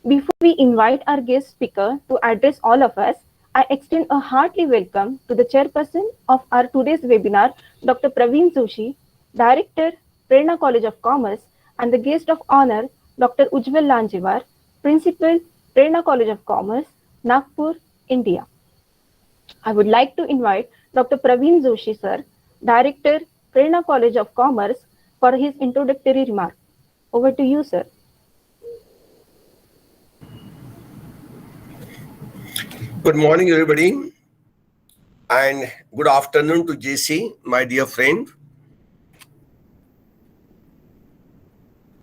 Before we invite our guest speaker to address all of us, I extend a hearty welcome to the chairperson of our today's webinar, Dr. Praveen Joshi, Director, Prerna College of Commerce, and the guest of honor, Dr. Ujjwal Lanjivar, Principal, Prerna College of Commerce, Nagpur, India. I would like to invite Dr. Praveen Joshi, sir, Director, Prerna College of Commerce, for his introductory remark. Over to you, sir. Good morning, everybody, and good afternoon to JC, my dear friend.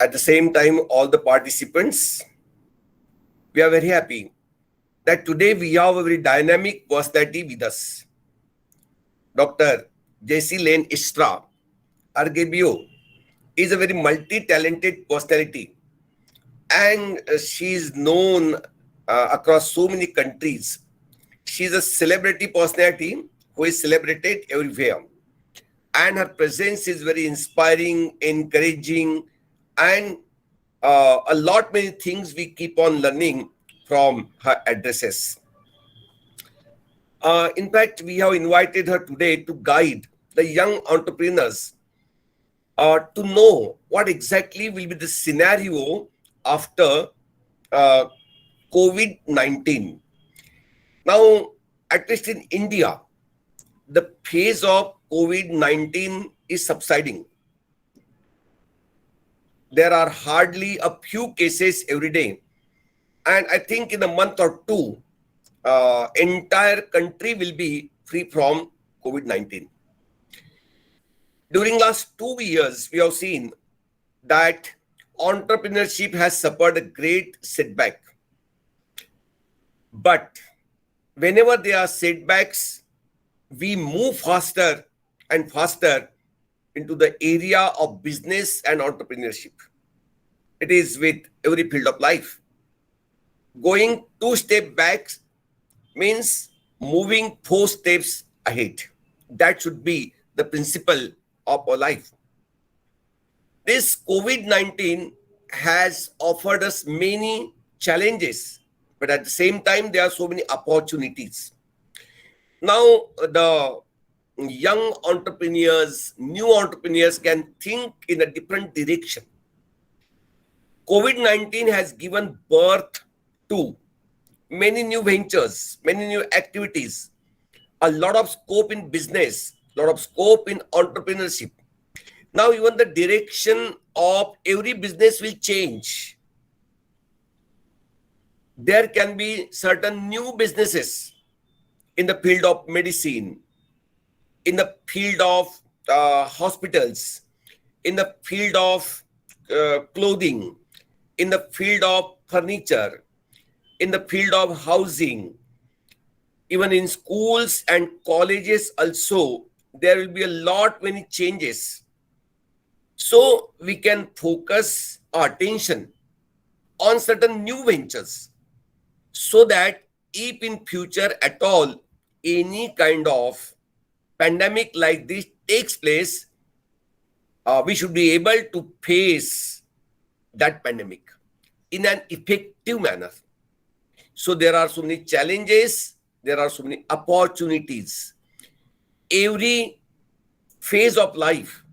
At the same time, all the participants, we are very happy that today we have a very dynamic personality with us. Dr. JC Lane Istra, RGBO, is a very multi-talented personality, and she is known across so many countries. She is a celebrity personality who is celebrated everywhere. And her presence is very inspiring, encouraging, and a lot many things we keep on learning from her addresses. In fact, we have invited her today to guide the young entrepreneurs to know what exactly will be the scenario after COVID-19. Now, at least in India, the phase of COVID-19 is subsiding. There are hardly a few cases every day. And I think in a month or two, entire country will be free from COVID-19. During last 2 years, we have seen that entrepreneurship has suffered a great setback. But whenever there are setbacks, we move faster and faster into the area of business and entrepreneurship. It is with every field of life. Going 2 steps back means moving 4 steps ahead. That should be the principle of our life. This COVID-19 has offered us many challenges, but at the same time, there are so many opportunities. Now, the young entrepreneurs, new entrepreneurs can think in a different direction. COVID-19 has given birth to many new ventures, many new activities, a lot of scope in business, a lot of scope in entrepreneurship. Now, even the direction of every business will change. There can be certain new businesses in the field of medicine, in the field of hospitals, in the field of clothing, in the field of furniture, in the field of housing, even in schools and colleges also, there will be a lot many changes. So we can focus our attention on certain new ventures so that if in future at all any kind of pandemic like this takes place, we should be able to face that pandemic in an effective manner. So there are so many challenges, there are so many opportunities. Every phase of life,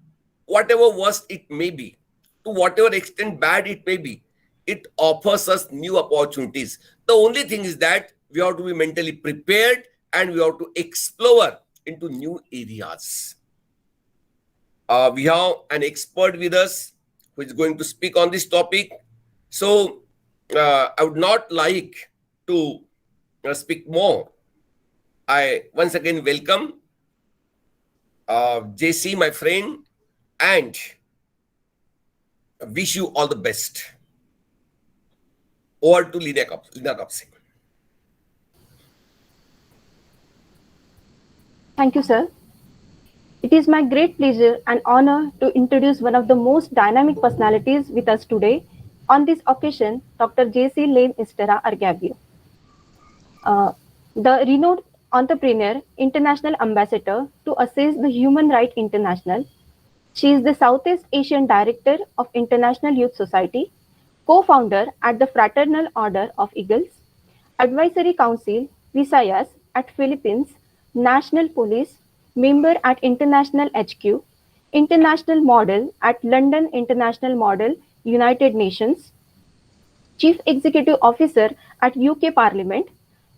whatever worst it may be, to whatever extent bad it may be, it offers us new opportunities. The only thing is that we have to be mentally prepared and we have to explore into new areas. We have an expert with us who is going to speak on this topic. So I would not like to speak more. I once again welcome JC, my friend, and wish you all the best. Over to Lina Kapse. Thank you, sir. It is my great pleasure and honor to introduce one of the most dynamic personalities with us today. On this occasion, Dr. J.C. Lane Estera Argabio, the renowned entrepreneur, international ambassador to Assess the Human Rights International. She is the Southeast Asian Director of International Youth Society, co-founder at the Fraternal Order of Eagles, Advisory Council Visayas at Philippines, National Police, member at International HQ, International Model at London International Model, United Nations, Chief Executive Officer at UK Parliament,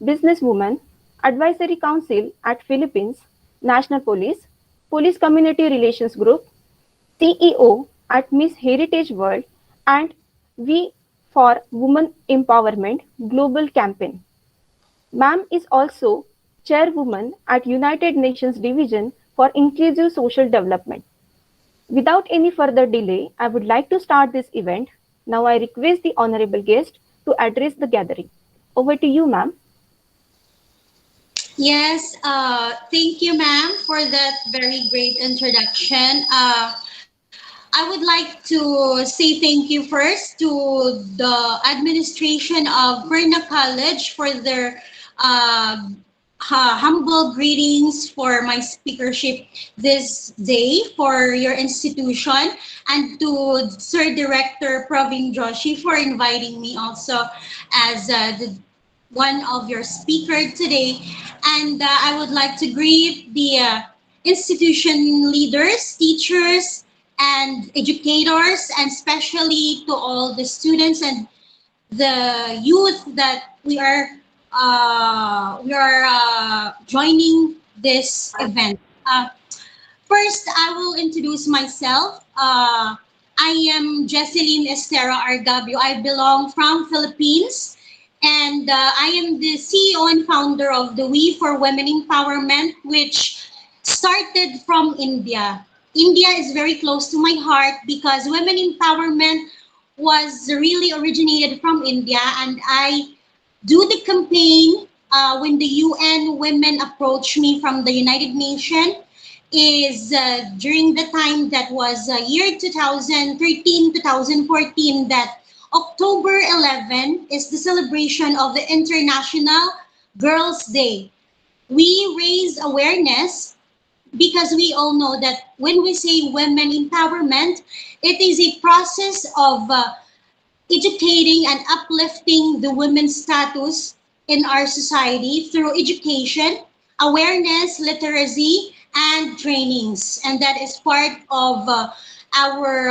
businesswoman, Advisory Council at Philippines, National Police, Police Community Relations Group, CEO at Miss Heritage World, and V for Women Empowerment Global Campaign. Ma'am is also chairwoman at United Nations Division for Inclusive Social Development. Without any further delay, I would like to start this event. Now I request the honorable guest to address the gathering. Over to you, ma'am. Yes, thank you, ma'am, for that very great introduction. I would like to say thank you first to the administration of Perna College for their humble greetings for my speakership this day for your institution, and to Sir Director Praveen Joshi for inviting me also as one of your speakers today. And I would like to greet the institution leaders, teachers, and educators, and especially to all the students and the youth that we are joining this event. First, I will introduce myself. I am Jesseline Estera Argabio. I belong from Philippines, and I am the CEO and founder of the We for Women Empowerment, which started from India. India is very close to my heart because women empowerment was really originated from India, and I do the campaign when the UN women approached me from the United Nations is during the time that was year 2013 2014, that October 11 is the celebration of the International Girls Day. We raise awareness because we all know that when we say women empowerment, it is a process of educating and uplifting the women's status in our society through education, awareness, literacy, and trainings. And that is part of our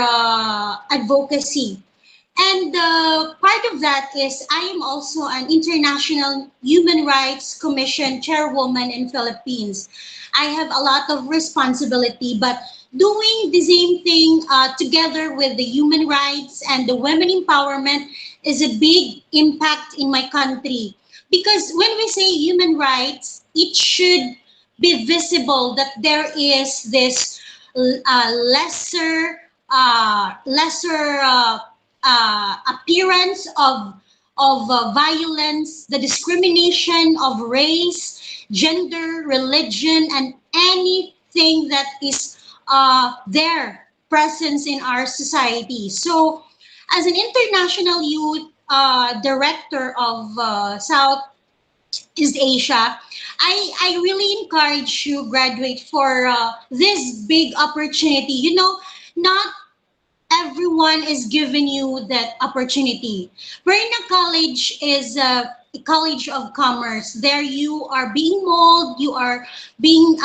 advocacy. And part of that is I am also an International Human Rights Commission chairwoman in Philippines. I have a lot of responsibility, but doing the same thing together with the human rights and the women empowerment is a big impact in my country. Because when we say human rights, it should be visible that there is this lesser appearance of violence, the discrimination of race, gender, religion, and anything that is their presence in our society. So, as an international youth director of Southeast Asia, I really encourage you graduate for this big opportunity. You know, not everyone is giving you that opportunity. Verna College is a college of commerce. There you are being molded, you are being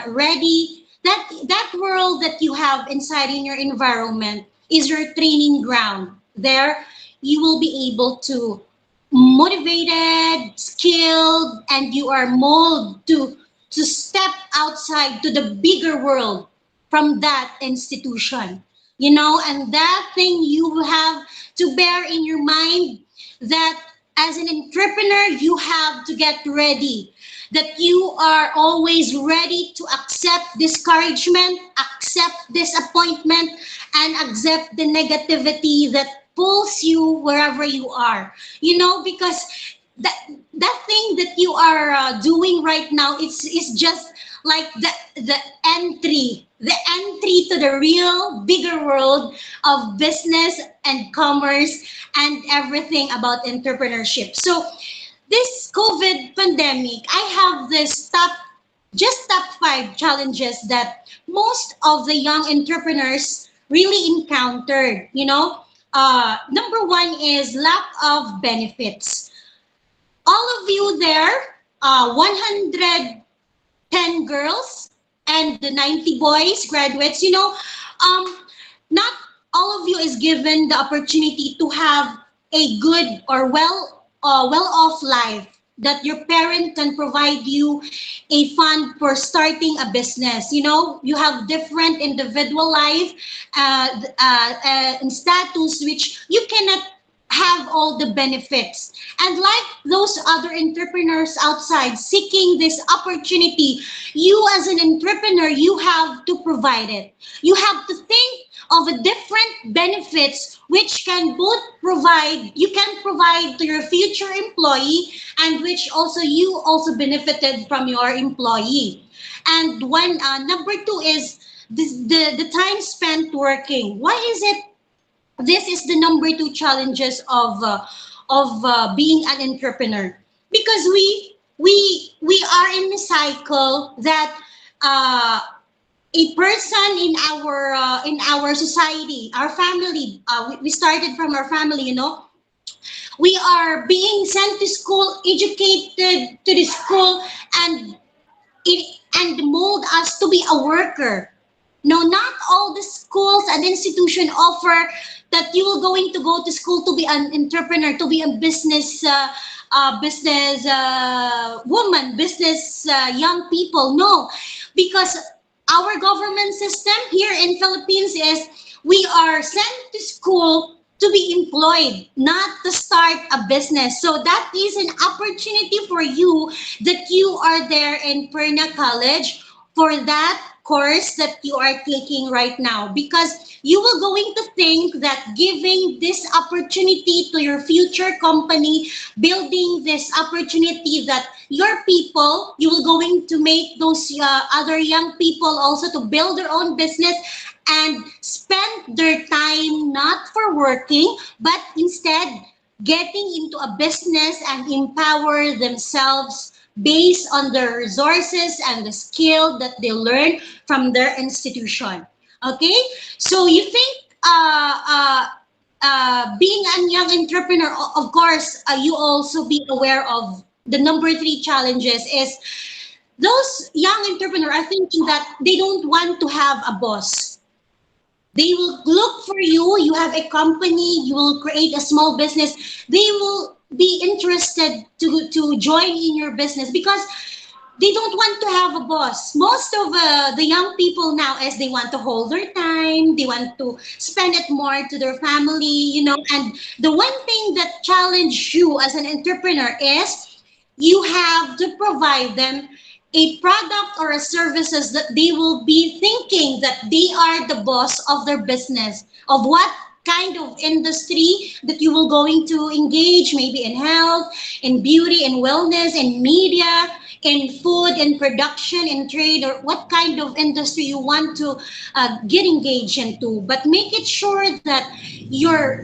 ready. That world that you have inside in your environment is your training ground. There you will be able to motivated, skilled, and you are molded to step outside to the bigger world from that institution. You know, and that thing you have to bear in your mind, that as an entrepreneur you have to get ready, that you are always ready to accept discouragement, accept disappointment, and accept the negativity that pulls you wherever you are. You know, because that that thing that you are doing right now, it's just like the entry to the real bigger world of business and commerce and everything about entrepreneurship. So this COVID pandemic, I have this top 5 challenges that most of the young entrepreneurs really encountered. You know, Number one is lack of benefits. All of you there, 110 girls and the 90 boys, graduates, not all of you is given the opportunity to have a good or well off life, that your parent can provide you a fund for starting a business. You have different individual life and status which you cannot have all the benefits. And like those other entrepreneurs outside seeking this opportunity, you as an entrepreneur, you have to provide it. You have to think of a different benefits which can both provide, you can provide to your future employee, and which also you also benefited from your employee. And one number two is the time spent working. Why is it this is the number two challenges of being an entrepreneur? Because we are in a cycle that a person in our society, our family, we started from our family, we are being sent to school, educated to the school, and and mold us to be a worker. No, not all the schools and institution offer that you will going to go to school to be an entrepreneur, to be a business woman, business young people. No, because our government system here in Philippines is we are sent to school to be employed, not to start a business. So that is an opportunity for you that you are there in Perna College for that course that you are taking right now, because you will going to think that giving this opportunity to your future company, building this opportunity that your people, you will going to make those other young people also to build their own business and spend their time not for working, but instead getting into a business and empower themselves based on the resources and the skill that they learn from their institution. Okay, so you think being a young entrepreneur, of course, you also be aware of the number three challenges is those young entrepreneurs are thinking that they don't want to have a boss. They will look for you. You have a company. You will create a small business. They will be interested to join in your business because they don't want to have a boss. Most of the young people now is they want to hold their time. They want to spend it more to their family. And the one thing that challenge you as an entrepreneur is you have to provide them a product or a services that they will be thinking that they are the boss of their business, of what kind of industry that you will going to engage, maybe in health, in beauty, in wellness, in media, in food, in production, in trade, or what kind of industry you want to get engaged into. But make it sure that your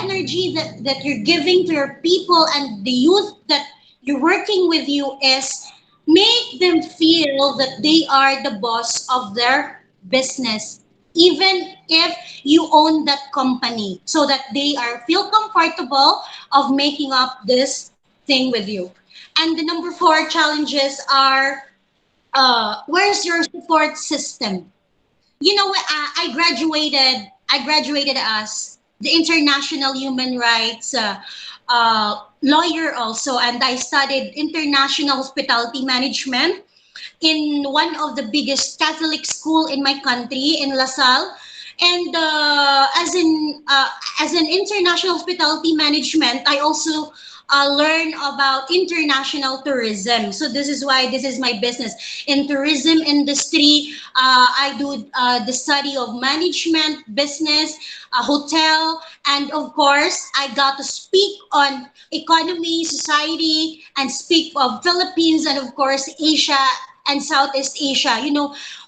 energy that you're giving to your people and the youth that you're working with you is make them feel that they are the boss of their business, even if you own that company, so that they are feel comfortable of making up this thing with you. And the number four challenges are where's your support system? I graduated as the international human rights lawyer also, and I studied international hospitality management in one of the biggest Catholic school in my country in LaSalle. And as an international hospitality management, I also learn about international tourism. So this is why this is my business in tourism industry. I do the study of management, business, hotel, and of course, I got to speak on economy, society, and speak of Philippines and of course Asia and Southeast Asia.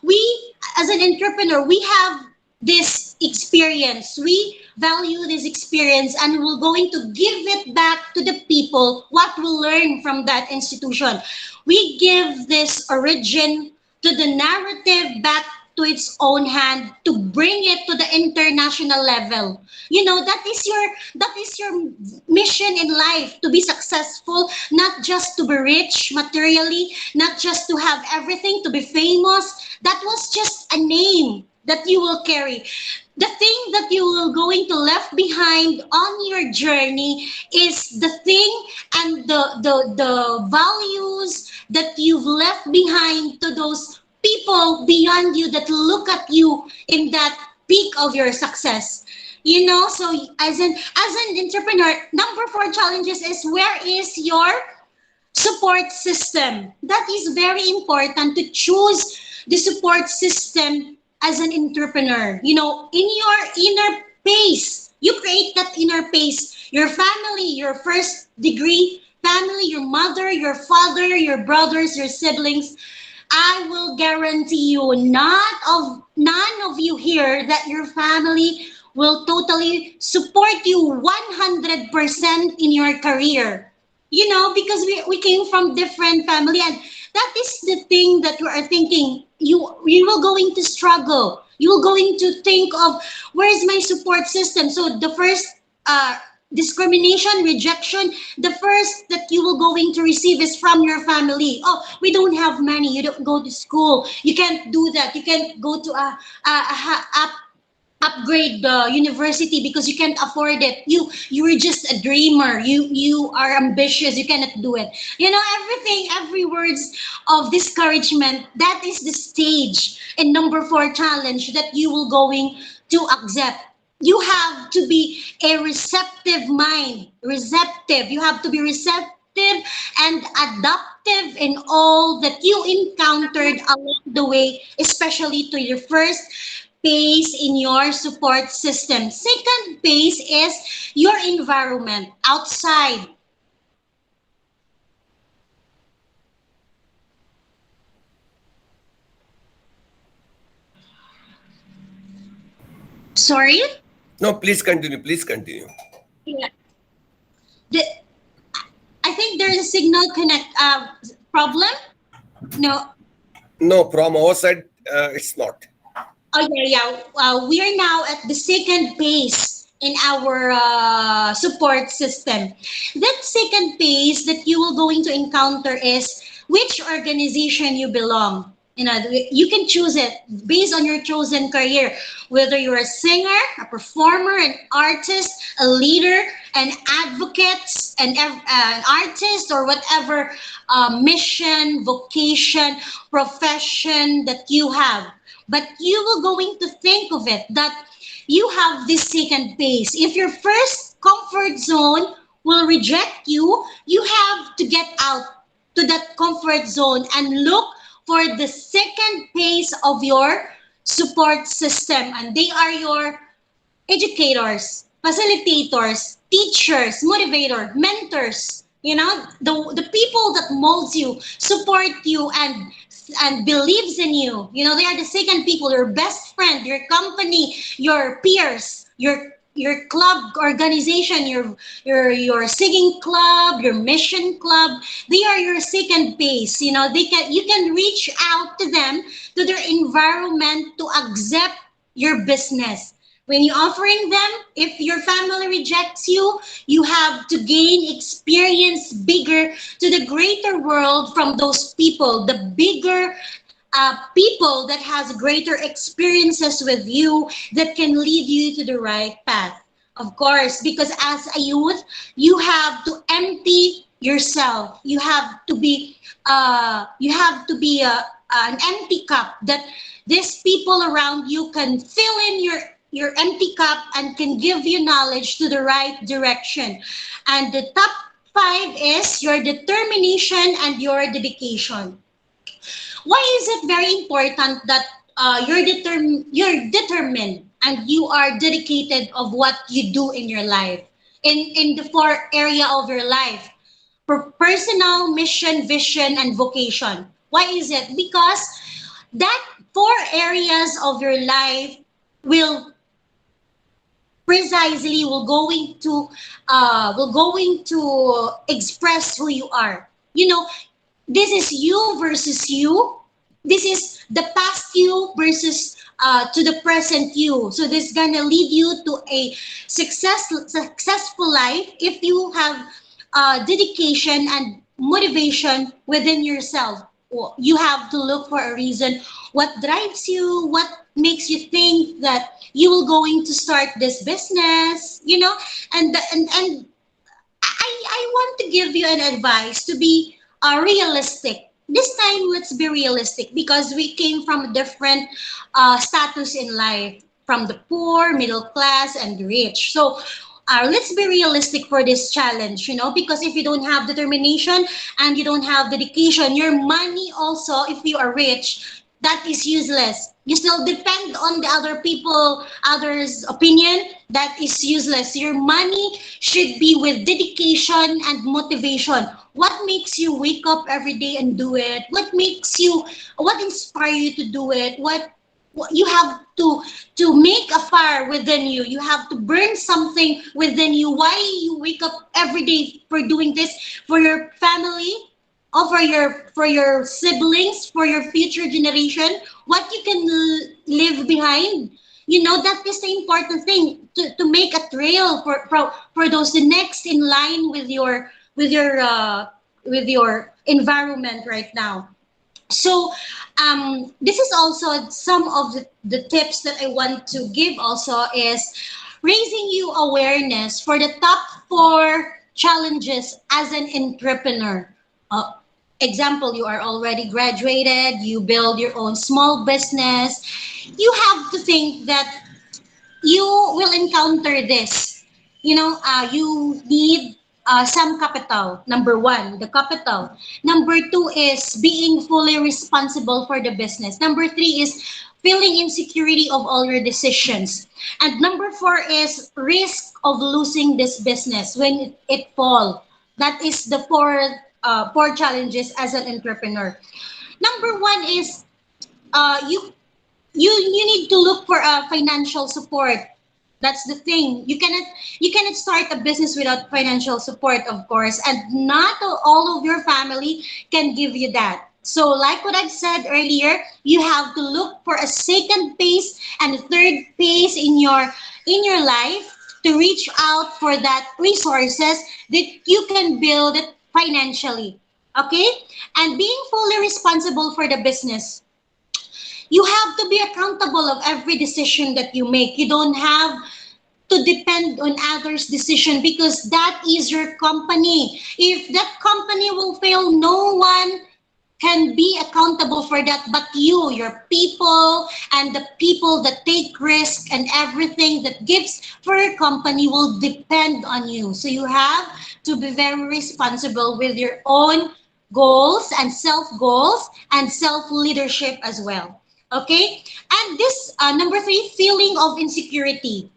We as an entrepreneur, we have this experience. We value this experience and we're going to give it back to the people what we learn from that institution. We give this origin to the narrative back to its own hand to bring it to the international level. That is your mission in life, to be successful, not just to be rich materially, not just to have everything, to be famous. That was just a name that you will carry. The thing that you will going to left behind on your journey is the thing and the values that you've left behind to those people beyond you that look at you in that peak of your success. So as an entrepreneur, number four challenges is, where is your support system? That is very important, to choose the support system as an entrepreneur. In your inner pace, you create that inner pace. Your family, your first degree family, your mother, your father, your brothers, your siblings. I will guarantee you, none of you here that your family will totally support you 100% in your career. Because we came from different family, and that is the thing that you are thinking. You will going to struggle. You will going to think of, where is my support system? So the first uh, discrimination, rejection, the first that you will going to receive is from your family. Oh, we don't have money. You don't go to school. You can't do that. You can't go to a upgrade the university because you can't afford it. You're just a dreamer. You are ambitious. You cannot do it. Everything, every words of discouragement. That is the stage and number four challenge that you will going to accept. You have to be a receptive mind. Receptive. You have to be receptive and adaptive in all that you encountered along the way, especially to your first pace in your support system. Second pace is your environment outside. Sorry? No, please continue. Please continue. Yeah. The, I think there's a signal connect problem. No. No, from our side, it's not. Oh yeah, yeah. We are now at the second phase in our support system. That second phase that you will going to encounter is which organization you belong. You can choose it based on your chosen career, whether you're a singer, a performer, an artist, a leader, an advocate, an artist, or whatever mission, vocation, profession that you have. But you will going to think of it that you have this second pace. If your first comfort zone will reject you, you have to get out to that comfort zone and look for the second pace of your support system. And they are your educators, facilitators, teachers, motivator, mentors. The people that molds you, support you, and believes in you. They are the second people, your best friend, your company, your peers, your club organization, your singing club, your mission club. They are your second base. You can reach out to them, to their environment, to accept your business. When you offering them, if your family rejects you, you have to gain experience bigger to the greater world from those people, the bigger people that has greater experiences with you, that can lead you to the right path. Of course, because as a youth, you have to empty yourself. You have to be an empty cup, that these people around you can fill in your empty cup and can give you knowledge to the right direction. And the top five is your determination and your dedication. Why is it very important that you're determined and you are dedicated of what you do in your life, in the four area of your life, for personal, mission, vision, and vocation? Why is it? Because that four areas of your life will precisely will going to express who you are. This is you versus you. This is the past you versus to the present you. So this is gonna lead you to a successful life if you have dedication and motivation within yourself. You have to look for a reason. What drives you? What makes you think that you will going to start this business? You know, and I want to give you an advice to be realistic. This time, let's be realistic because we came from a different status in life, from the poor, middle class, and the rich. So let's be realistic for this challenge, you know, because if you don't have determination and you don't have dedication, your money also, if you are rich, that is useless. You still depend on the other people, others' opinion. That is useless. Your money should be with dedication and motivation. What makes you wake up every day and do it? What inspires you to do it? What you have to make a fire within you. You have to burn something within you. Why you wake up every day for doing this for your family, or for your siblings, for your future generation, what you can leave behind. You know, that is the important thing to make a trail for those the next in line with your with your environment right now. So this is also some of the tips that I want to give also is raising you awareness for the top four challenges as an entrepreneur. Uh, Example, you are already graduated, you build your own small business. You have to think that you will encounter this. You know, you need some capital. Number one, the capital. Number two is being fully responsible for the business. Number three is feeling insecurity of all your decisions. And number four is risk of losing this business when it fall. That is the four challenges as an entrepreneur. Number one is you need to look for a financial support. That's the thing. You cannot start a business without financial support, of course, and not all of your family can give you that. So like what I've said earlier, you have to look for a second pace and a third pace in your life to reach out for that resources that you can build it financially. Okay? And being fully responsible for the business, you have to be accountable of every decision that you make. You don't have to depend on others' decision because that is your company. If that company will fail, no one can be accountable for that but you, your people, and the people that take risk and everything that gives for your company will depend on you. So you have to be very responsible with your own goals and self goals and self leadership as well. Okay, and this number three, feeling of insecurity,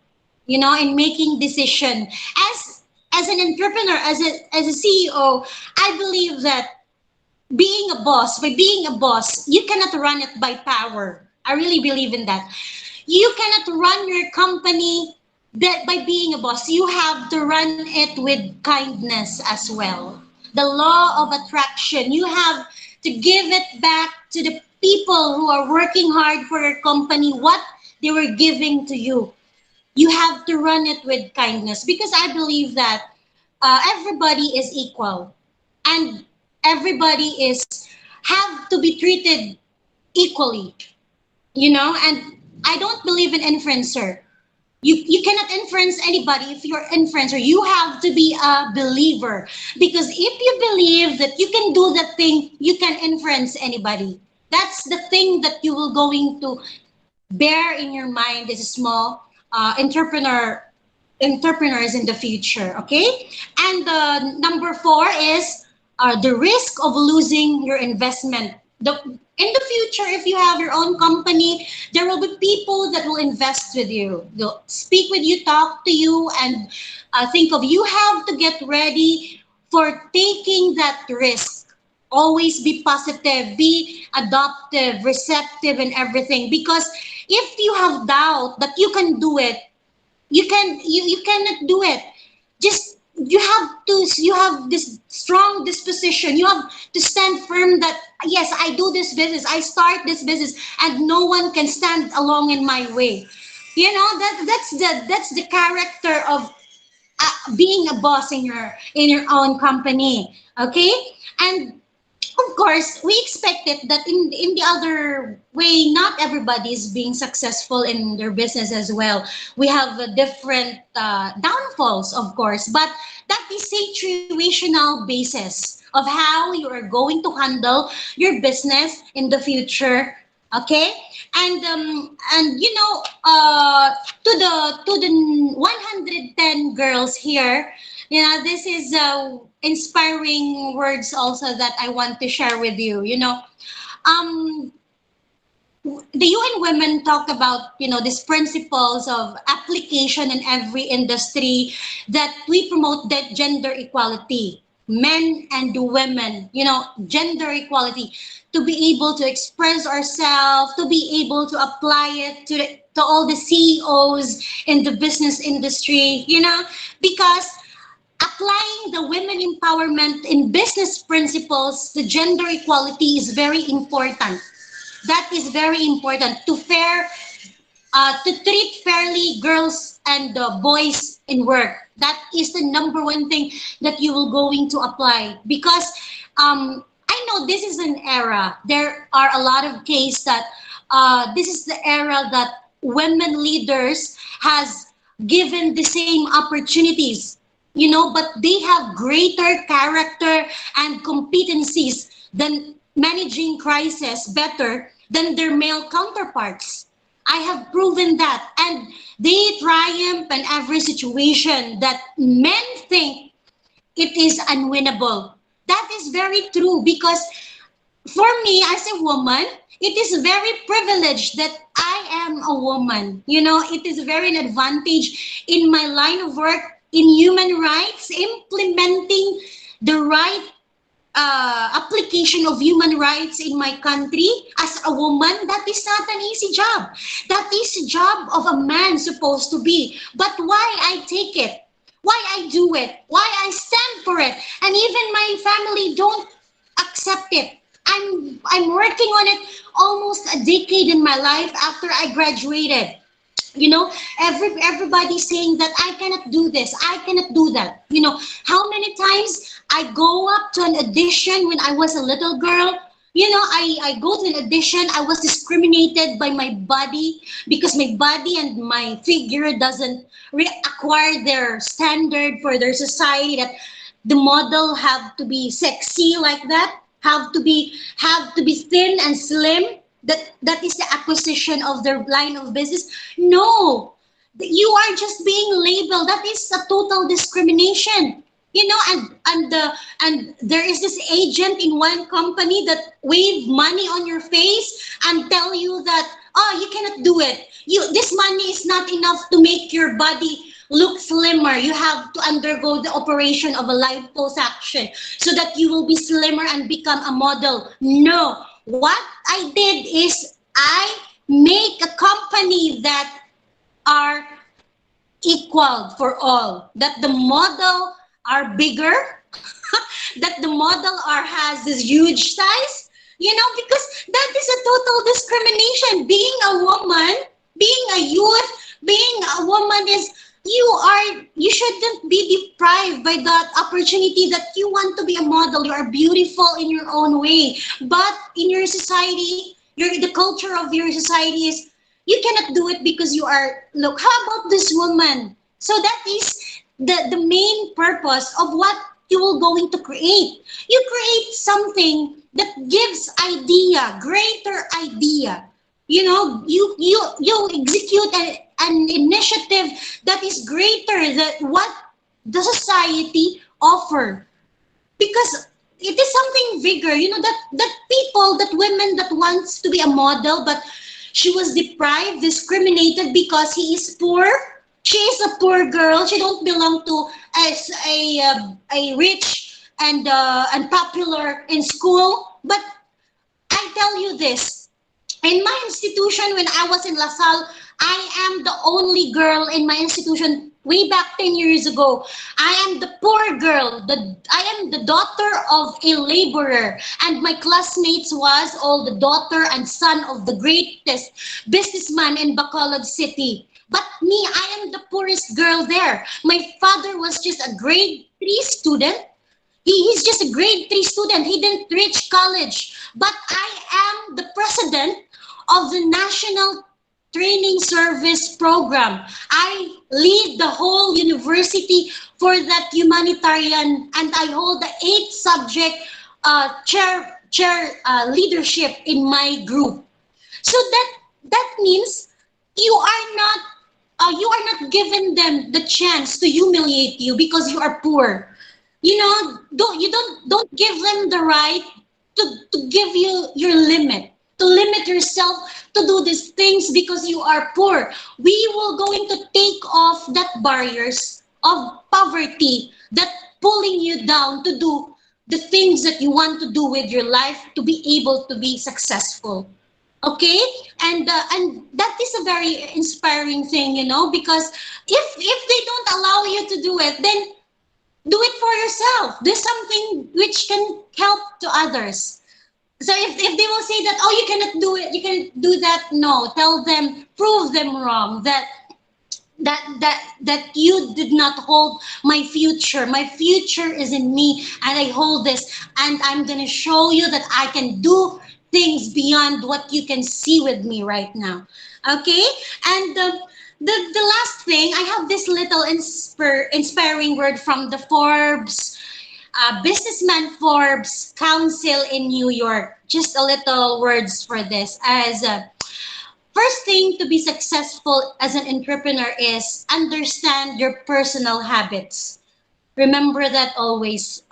you know, in making decision as an entrepreneur, as a CEO, I believe that by being a boss, you cannot run it by power. I really believe in that. You cannot run your company that by being a boss. You have to run it with kindness as well. The law of attraction. You have to give it back to the people who are working hard for your company what they were giving to you. You have to run it with kindness because I believe that everybody is equal and everybody is have to be treated equally, you know. And I don't believe in influencer. You cannot influence anybody. If you're influencer, you have to be a believer because if you believe that you can do that thing, you can influence anybody. That's the thing that you will going to bear in your mind as a small entrepreneurs in the future. Okay, and number four is the risk of losing your investment. In the future, if you have your own company, there will be people that will invest with you. They'll speak with you, talk to you, and think of you have to get ready for taking that risk. Always be positive, be adaptive, receptive, and everything. Because if you have doubt that you can do it, you cannot do it. Just you have this strong this position. You have to stand firm that yes, I do this business, I start this business, and no one can stand along in my way. You know, that's the character of being a boss in your own company. Okay, and of course, we expect it that in the other way, not everybody is being successful in their business as well. We have different downfalls, of course, but that is a situational basis of how you are going to handle your business in the future. Okay, and you know, to the 110 girls here, you know, this is inspiring words also that I want to share with you. You know, um, the UN Women talk about, you know, these principles of application in every industry, that we promote that gender equality, men and women, you know, gender equality, to be able to express ourselves, to be able to apply it to all the CEOs in the business industry, you know, because applying the women empowerment in business principles, the gender equality is very important. That is very important to treat fairly girls and boys in work. That is the number one thing that you will going to apply, because I know this is an era. There are a lot of cases that this is the era that women leaders has given the same opportunities, you know, but they have greater character and competencies than managing crisis better than their male counterparts. I have proven that. And they triumph in every situation that men think it is unwinnable. That is very true, because for me as a woman, it is very privileged that I am a woman. You know, it is very an advantage in my line of work in human rights, implementing the right application of human rights in my country. As a woman, that is not an easy job. That is a job of a man supposed to be. But why I take it? Why I do it? Why I stand for it? And even my family don't accept it. I'm working on it almost a decade in my life after I graduated. You know, everybody saying that I cannot do this, I cannot do that. You know, how many times I go up to an audition when I was a little girl. You know, I go to an audition, I was discriminated by my body, because my body and my figure doesn't acquire their standard for their society, that the model have to be sexy like that, have to be thin and slim. That is the acquisition of their line of business. No, you are just being labeled. That is a total discrimination. You know, and there is this agent in one company that wave money on your face and tell you that, oh, you cannot do it. This money is not enough to make your body look slimmer. You have to undergo the operation of a liposuction so that you will be slimmer and become a model. No, what I did is I make a company that are equal for all, that the model are bigger, that the model are has this huge size, you know, because that is a total discrimination. Being a woman, being a youth, being a woman is, you shouldn't be deprived by that opportunity that you want to be a model. You are beautiful in your own way, but in your society, the culture of your society is you cannot do it because you are, look, how about this woman? So that is the main purpose of what you will going to create. You create something that gives idea, greater idea. You know, you execute an initiative that is greater than what the society offer, because it is something bigger. You know, that people, that women that wants to be a model, but she was deprived, discriminated because he is poor. She is a poor girl. She don't belong to as a rich and popular in school. But I tell you this, in my institution when I was in LaSalle, I am the only girl in my institution way back 10 years ago. I am the poor girl. I am the daughter of a laborer. And my classmates was all the daughter and son of the greatest businessman in Bacolod City. But me, I am the poorest girl there. My father was just a grade 3 student. He's just a grade 3 student. He didn't reach college. But I am the president of the National Training Service Program. I lead the whole university for that humanitarian, and I hold the 8 subject chair leadership in my group. So that means you are not given them the chance to humiliate you because you are poor. Don't give them the right to give you your limit, to limit yourself to do these things because you are poor. We will going to take off that barriers of poverty that pulling you down to do the things that you want to do with your life to be able to be successful. Okay, and that is a very inspiring thing, because if they don't allow you to do it, then do it for yourself. Do something which can help to others. So if they will say that, oh, you cannot do it, you cannot do that, no, tell them, prove them wrong, that you did not hold my future. My future is in me, and I hold this, and I'm gonna show you that I can do things beyond what you can see with me right now. Okay, and the last thing, I have this little inspiring word from the Forbes businessman Forbes Council in New York. Just a little words for this. As first thing to be successful as an entrepreneur is understand your personal habits. Remember that always.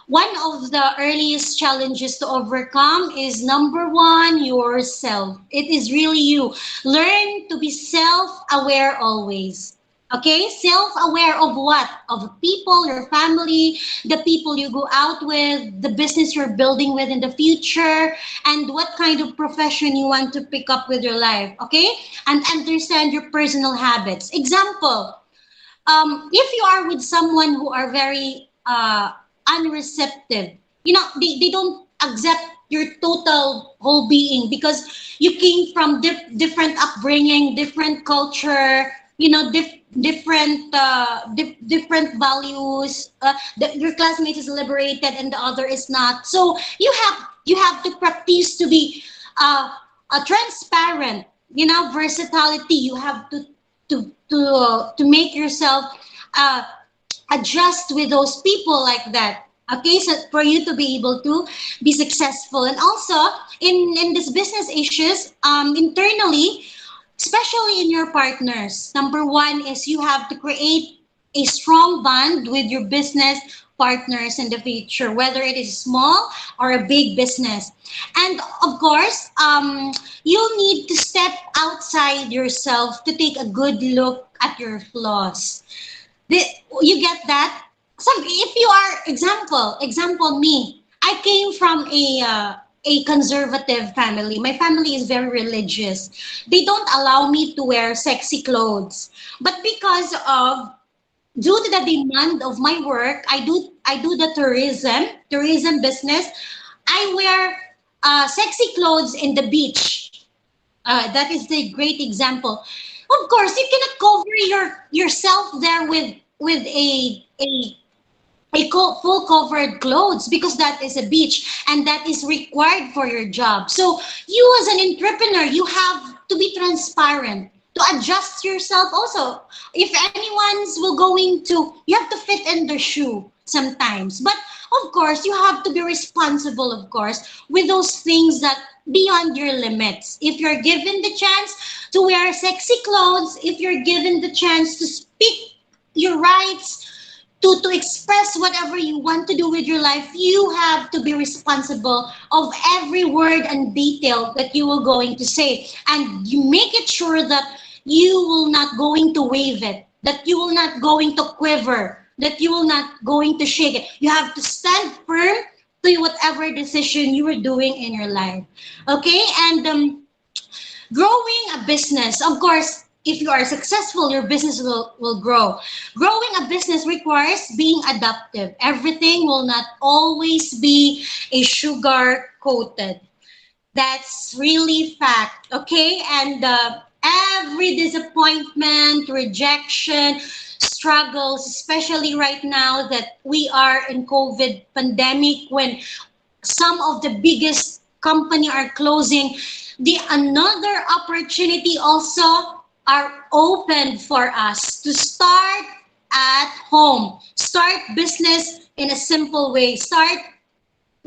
One of the earliest challenges to overcome is number one, yourself. It is really you. Learn to be self-aware always. Okay, self-aware of what? Of people, your family, the people you go out with, the business you're building with in the future, and what kind of profession you want to pick up with your life. Okay, and understand your personal habits. Example, if you are with someone who are very unreceptive, they don't accept your total whole being because you came from different upbringing, different culture, different values. Your classmate is liberated and the other is not. So you have to practice to be a transparent, versatility. You have to make yourself uh, adjust with those people like that. Okay, so for you to be able to be successful, and also in this business issues, internally, especially in your partners, number one is you have to create a strong bond with your business partners in the future, whether it is small or a big business. And of course, you need to step outside yourself to take a good look at your flaws. the, you get that? If you are example me, I came from a conservative family. My family is very religious. They don't allow me to wear sexy clothes, but because of due to the demand of my work, I do the tourism business. I wear sexy clothes in the beach. That is the great example. Of course, you cannot cover yourself there with a full covered clothes because that is a beach and that is required for your job. So you as an entrepreneur, you have to be transparent to adjust yourself also. If anyone's will going to, you have to fit in the shoe sometimes. But of course, you have to be responsible, of course, with those things that beyond your limits. If you're given the chance to wear sexy clothes, if you're given the chance to speak your rights, to express whatever you want to do with your life, you have to be responsible of every word and detail that you will going to say. And you make it sure that you will not going to wave it, that you will not going to quiver, that you will not going to shake it. You have to stand firm to whatever decision you are doing in your life. Okay? And growing a business, of course, if you are successful, your business will grow. Growing a business requires being adaptive. Everything will not always be a sugar coated. That's really fact, okay? And every disappointment, rejection, struggles, especially right now that we are in COVID pandemic when some of the biggest company are closing, the another opportunity also are open for us to start at home, start business in a simple way, start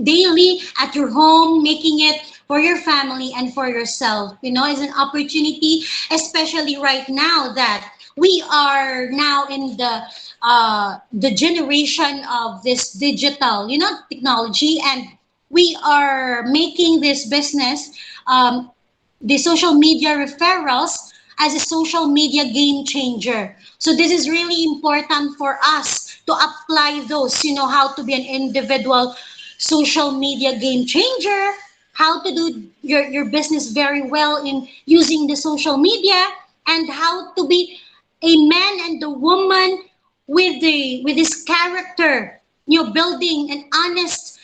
daily at your home, making it for your family and for yourself. You know, is an opportunity, especially right now that we are now in the generation of this digital, you know, technology, and we are making this business, the social media referrals, as a social media game changer. So this is really important for us to apply those, you know, how to be an individual social media game changer, how to do your business very well in using the social media, and how to be a man and a woman with this character, you know, building an honest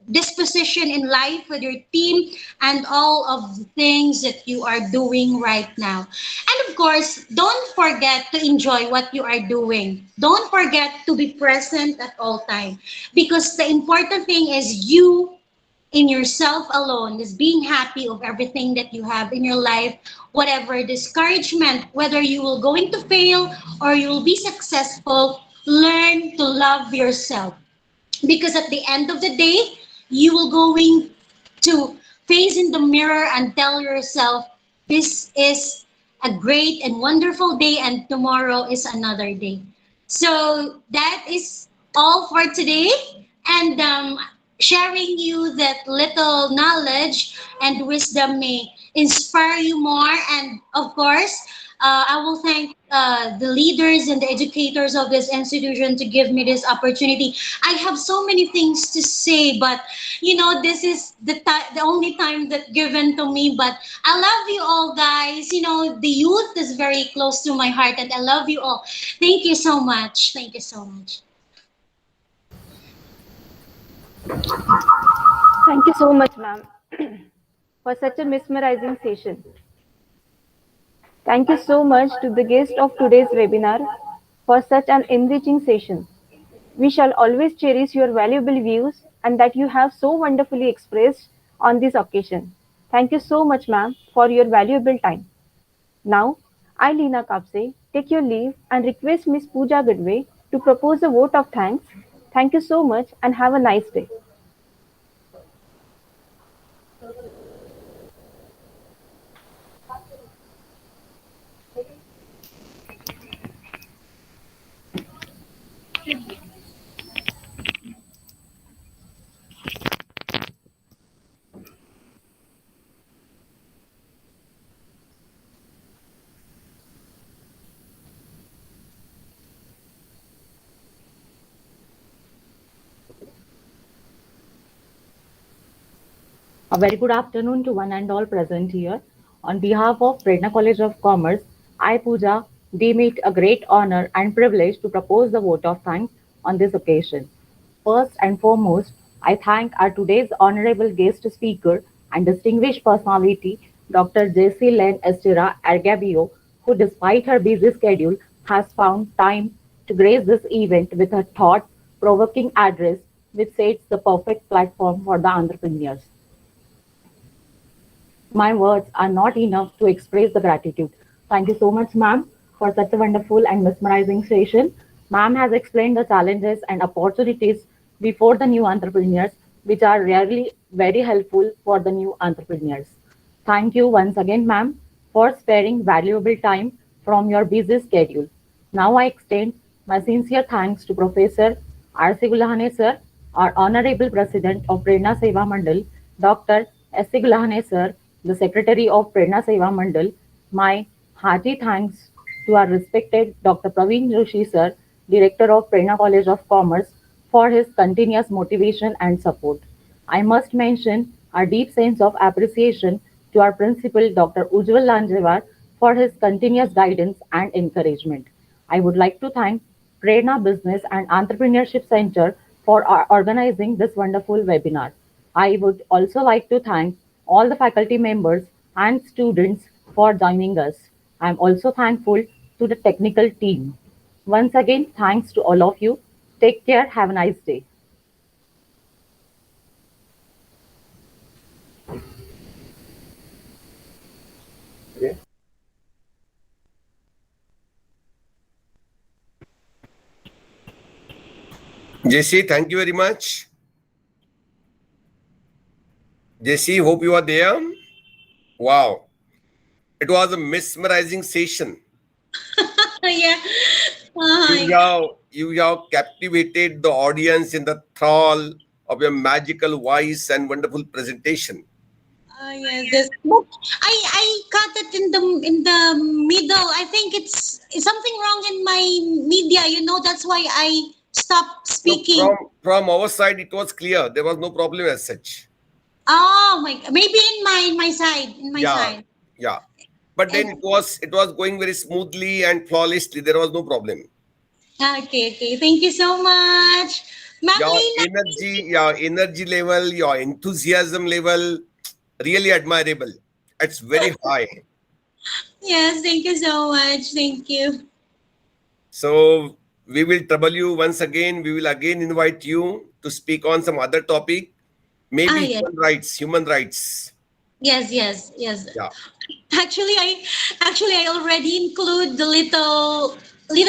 disposition in life with your team and all of the things that you are doing right now. And of course, don't forget to enjoy what you are doing. Don't forget to be present at all time, because the important thing is you in yourself alone, is being happy of everything that you have in your life, whatever discouragement, whether you will going to fail or you will be successful, learn to love yourself, because at the end of the day you will going to face in the mirror and tell yourself, this is a great and wonderful day and tomorrow is another day. So that is all for today, and sharing you that little knowledge and wisdom may inspire you more. And of course, I will thank the leaders and the educators of this institution to give me this opportunity. I have so many things to say, but you know, this is the only time that given to me. But I love you all, guys. You know, the youth is very close to my heart, and I love you all. Thank you so much. Thank you so much. Thank you so much, ma'am, for such a mesmerizing session. Thank you so much to the guest of today's webinar for such an enriching session. We shall always cherish your valuable views and that you have so wonderfully expressed on this occasion. Thank you so much, ma'am, for your valuable time. Now, I, Leena Kapse, take your leave and request Miss Pooja Bidwe to propose a vote of thanks. Thank you so much and have a nice day. A very good afternoon to one and all present here. On behalf of Prerna College of Commerce, I, Pooja, deem it a great honor and privilege to propose the vote of thanks on this occasion. First and foremost, I thank our today's honorable guest speaker and distinguished personality, Dr. J.C. Len Estera Argabio, who, despite her busy schedule, has found time to grace this event with her thought provoking address, which sets the perfect platform for the entrepreneurs. My words are not enough to express the gratitude. Thank you so much, ma'am, for such a wonderful and mesmerizing session. Ma'am has explained the challenges and opportunities before the new entrepreneurs, which are really very helpful for the new entrepreneurs. Thank you once again, ma'am, for sparing valuable time from your busy schedule. Now I extend my sincere thanks to Professor R.C. Gulhane sir, our Honorable President of Prerna Seva Mandal, Dr. S.C. Gulhane sir, the Secretary of Prerna Seva Mandal. My hearty thanks to our respected Dr. Praveen Joshi sir, Director of Prerna College of Commerce, for his continuous motivation and support. I must mention our deep sense of appreciation to our principal, Dr. Ujjwal Lanjewar, for his continuous guidance and encouragement. I would like to thank Prerna Business and Entrepreneurship Center for organizing this wonderful webinar. I would also like to thank all the faculty members and students for joining us. I am also thankful to the technical team. Once again, thanks to all of you. Take care. Have a nice day. Okay. Jesse, thank you very much. Jesse, hope you are there. Wow. It was a mesmerizing session. Yeah. You Hi. have you have captivated the audience in the thrall of your magical voice and wonderful presentation. Yes, yes. But I cut it in the middle. I think it's something wrong in my media. That's why I stopped No, speaking. from our side it was clear. There was no problem as such. Oh my, maybe in my side. Yeah, yeah. But then And it was going very smoothly and flawlessly. There was no problem. okay, okay. Thank you so much, Ma'am Lena. Your energy level, your enthusiasm level, really admirable. It's very high. Yes, thank you so much. Thank you. So we will trouble you once again. We will again invite you to speak on some other topic, maybe Yes, human rights. Human rights. yes, yes, yes. Yeah. Actually, I already include the little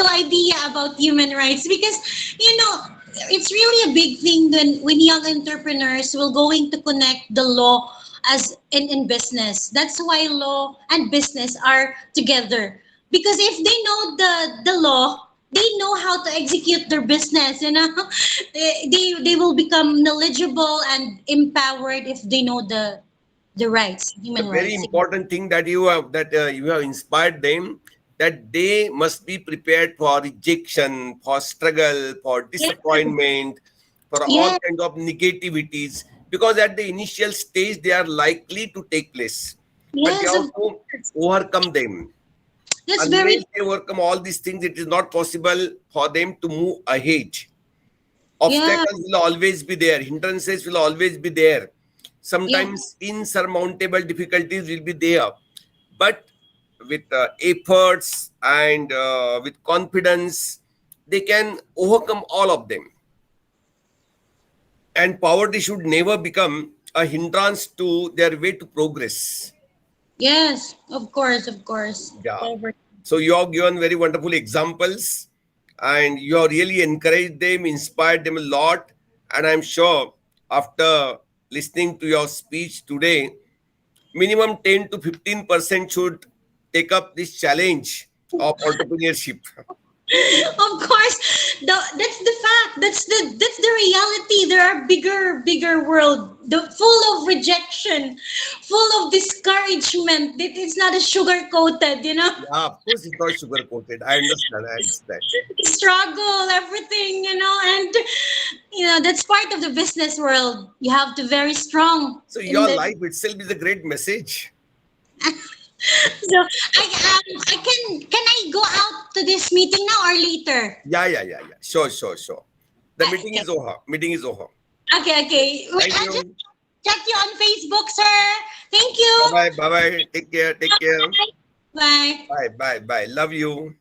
idea about human rights because it's really a big thing when young entrepreneurs will going to connect the law as in business. That's why law and business are together because if they know the law, they know how to execute their business. They will become knowledgeable and empowered if they know the rights, The human very rights. important thing that you have inspired them, that they must be prepared for rejection, for struggle, for Yes, disappointment, for all yes, kinds of negativities, because at the initial stage they are likely to take place, but they yes, have of to course. overcome them. That's very Unless they overcome all these things, it is not possible for them to move ahead. yeah, Obstacles will always be there, hindrances will always be there, yeah, sometimes insurmountable difficulties will be there, but with efforts and with confidence they can overcome all of them, and poverty should never become a hindrance to their way to progress. yes, of course, of course. Yeah. Over. So you have given very wonderful examples and you have really encouraged them, inspired them a lot. And I'm sure after listening to your speech today, minimum 10 to 15% should take up this challenge of entrepreneurship. Of course, that's the fact. That's the reality. There are bigger world, full of rejection, full of discouragement. It's not a sugar coated. Yeah, of course, it's not sugar coated. I understand. I understand. Struggle, everything, and that's part of the business world. You have to very strong So in your the. life itself is a great message. So I can I go out to this meeting now or later? Yeah, yeah, yeah, yeah. Sure, sure, sure. The meeting Okay, is over. Meeting is over. okay. Wait, Thank I'll just you. check you on Facebook, sir. Thank Bye you. bye. Bye bye. Take care. Take care. Bye. Bye. Bye bye bye. Love you.